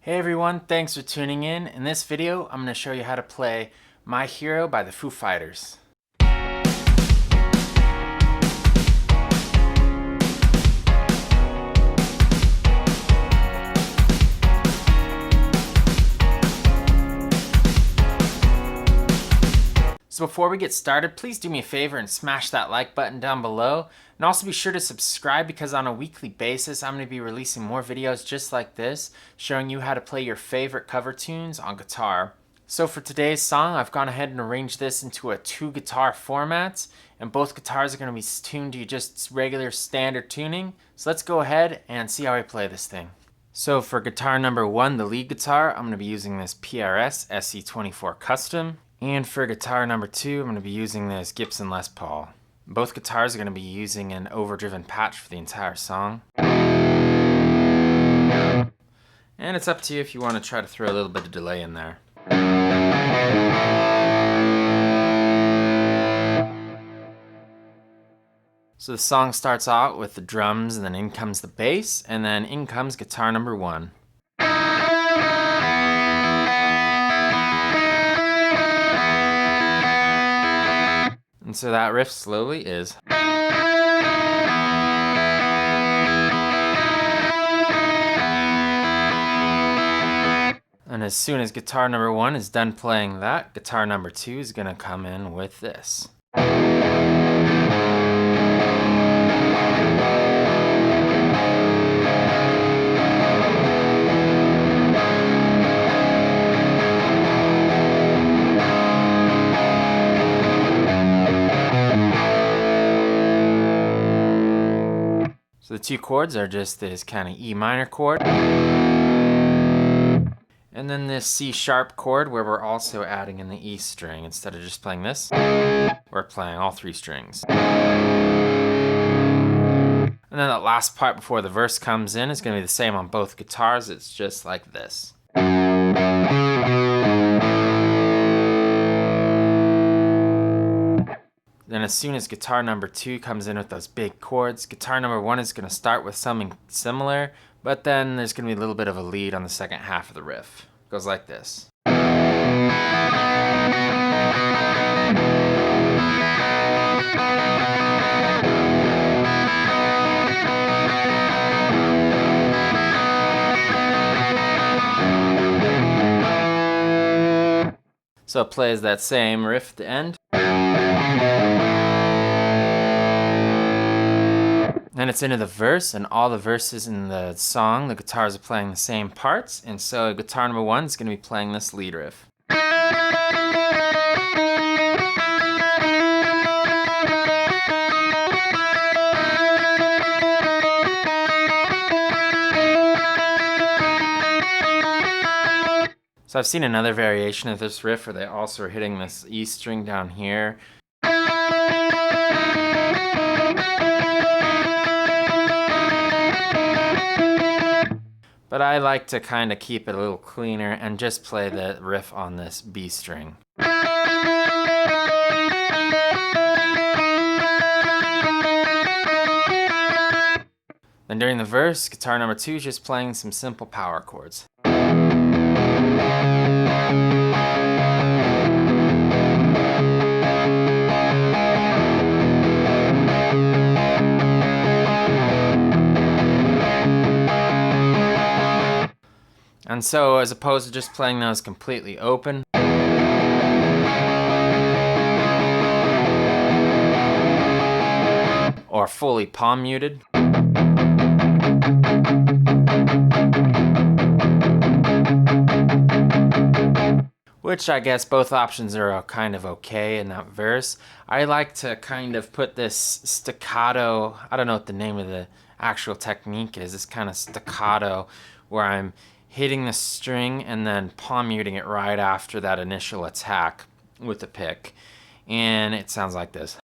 Hey everyone, thanks for tuning in. In this video, I'm going to show you how to play My Hero by the Foo Fighters. So before we get started, please do me a favor and smash that like button down below. And also be sure to subscribe because on a weekly basis, I'm going to be releasing more videos just like this, showing you how to play your favorite cover tunes on guitar. So for today's song, I've gone ahead and arranged this into a 2-guitar format, and both guitars are going to be tuned to just regular standard tuning. So let's go ahead and see how I play this thing. So for guitar number 1, the lead guitar, I'm going to be using this PRS SE24 Custom. And for guitar number 2, I'm going to be using this Gibson Les Paul. Both guitars are going to be using an overdriven patch for the entire song. And it's up to you if you want to try to throw a little bit of delay in there. So the song starts out with the drums, and then in comes the bass, and then in comes guitar number 1. And so that riff slowly is. And as soon as guitar number 1 is done playing that, guitar number 2 is going to come in with this. So the 2 chords are just this kind of E minor chord, and then this C sharp chord where we're also adding in the E string. Instead of just playing this, we're playing all 3 strings. And then that last part before the verse comes in is going to be the same on both guitars. It's just like this. Then as soon as guitar number 2 comes in with those big chords, guitar number 1 is going to start with something similar, but then there's going to be a little bit of a lead on the second half of the riff. It goes like this. So it plays that same riff at the end. Then it's into the verse, and all the verses in the song, the guitars are playing the same parts, and so guitar number 1 is going to be playing this lead riff. So I've seen another variation of this riff where they also are hitting this E string down here. But I like to kind of keep it a little cleaner and just play the riff on this B string. Then during the verse, guitar number 2 is just playing some simple power chords. And so, as opposed to just playing those completely open, or fully palm muted, which I guess both options are kind of okay in that verse. I like to kind of put this staccato, I don't know what the name of the actual technique is, this kind of staccato where I'm hitting the string and then palm muting it right after that initial attack with the pick. And it sounds like this.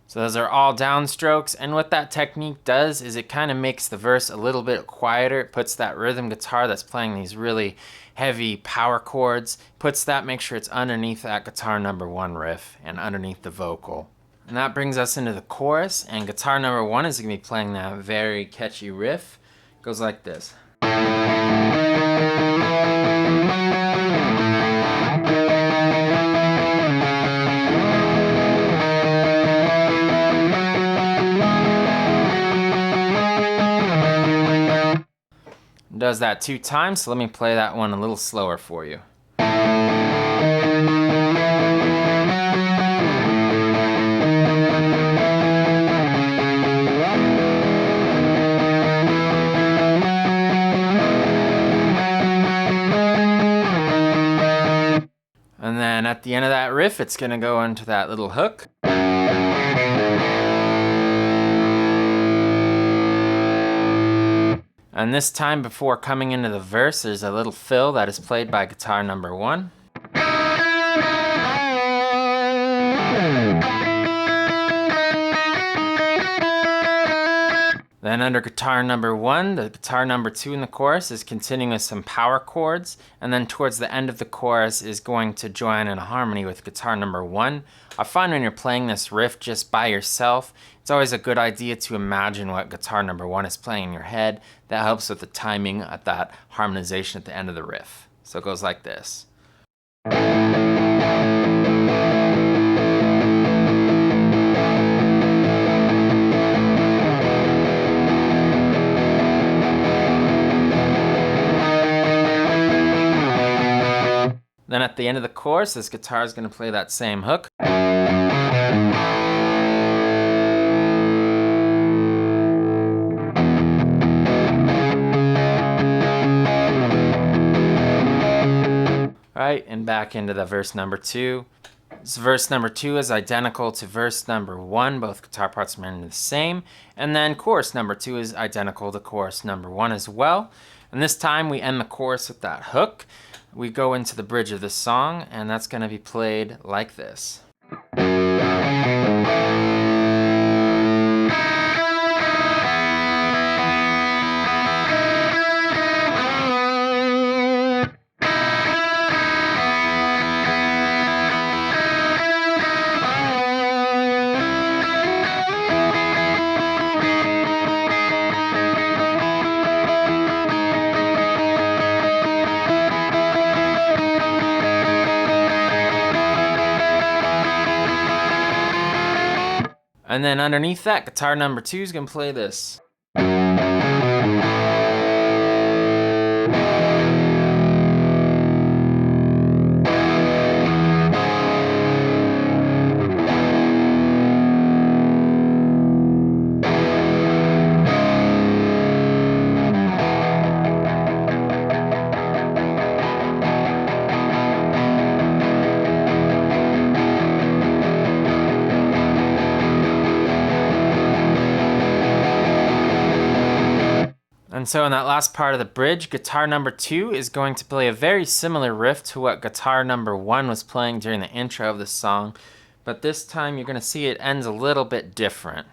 So those are all downstrokes, and what that technique does is it kind of makes the verse a little bit quieter. It puts that rhythm guitar that's playing these really heavy power chords. Puts that, make sure it's underneath that guitar number 1 riff and underneath the vocal. And that brings us into the chorus, and guitar number 1 is going to be playing that very catchy riff. It goes like this. Does that 2 times, so let me play that one a little slower for you. And then at the end of that riff, it's going to go into that little hook. And this time, before coming into the verse, there's a little fill that is played by guitar number 1. Then under guitar number 1, the guitar number 2 in the chorus is continuing with some power chords, and then towards the end of the chorus is going to join in a harmony with guitar number 1. I find when you're playing this riff just by yourself, it's always a good idea to imagine what guitar number 1 is playing in your head. That helps with the timing at that harmonization at the end of the riff. So it goes like this. Then at the end of the chorus, this guitar is going to play that same hook. Alright, and back into the verse number 2. This verse number 2 is identical to verse number 1. Both guitar parts are the same. And then chorus number 2 is identical to chorus number 1 as well. And this time we end the chorus with that hook. We go into the bridge of the song, and that's going to be played like this. And then underneath that, guitar number 2 is going to play this. And so in that last part of the bridge, guitar number 2 is going to play a very similar riff to what guitar number 1 was playing during the intro of the song, but this time you're going to see it ends a little bit different.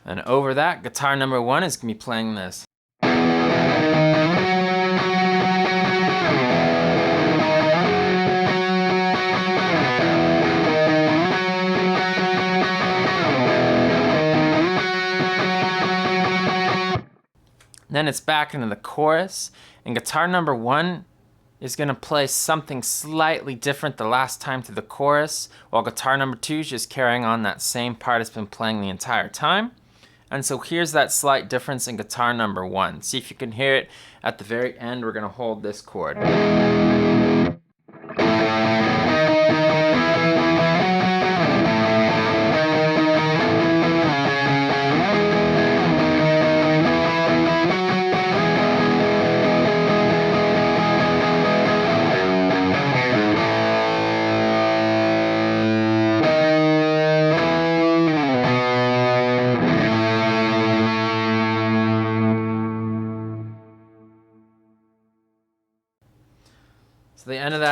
And over that, guitar number 1 is going to be playing this. Then it's back into the chorus, and guitar number 1 is going to play something slightly different the last time through the chorus, while guitar number 2 is just carrying on that same part it's been playing the entire time. And so here's that slight difference in guitar number 1. See if you can hear it. At the very end, we're going to hold this chord.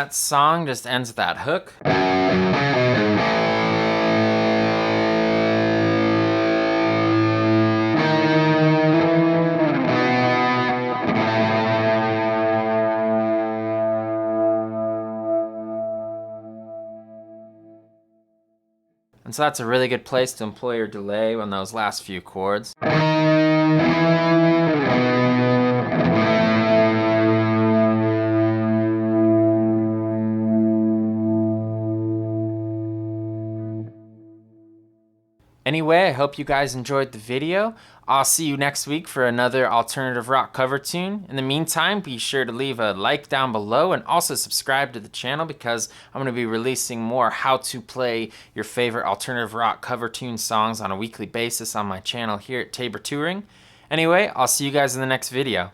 that song just ends with that hook. And so that's a really good place to employ your delay on those last few chords. Anyway, I hope you guys enjoyed the video. I'll see you next week for another alternative rock cover tune. In the meantime, be sure to leave a like down below and also subscribe to the channel because I'm going to be releasing more how to play your favorite alternative rock cover tune songs on a weekly basis on my channel here at Tabor Touring. Anyway, I'll see you guys in the next video.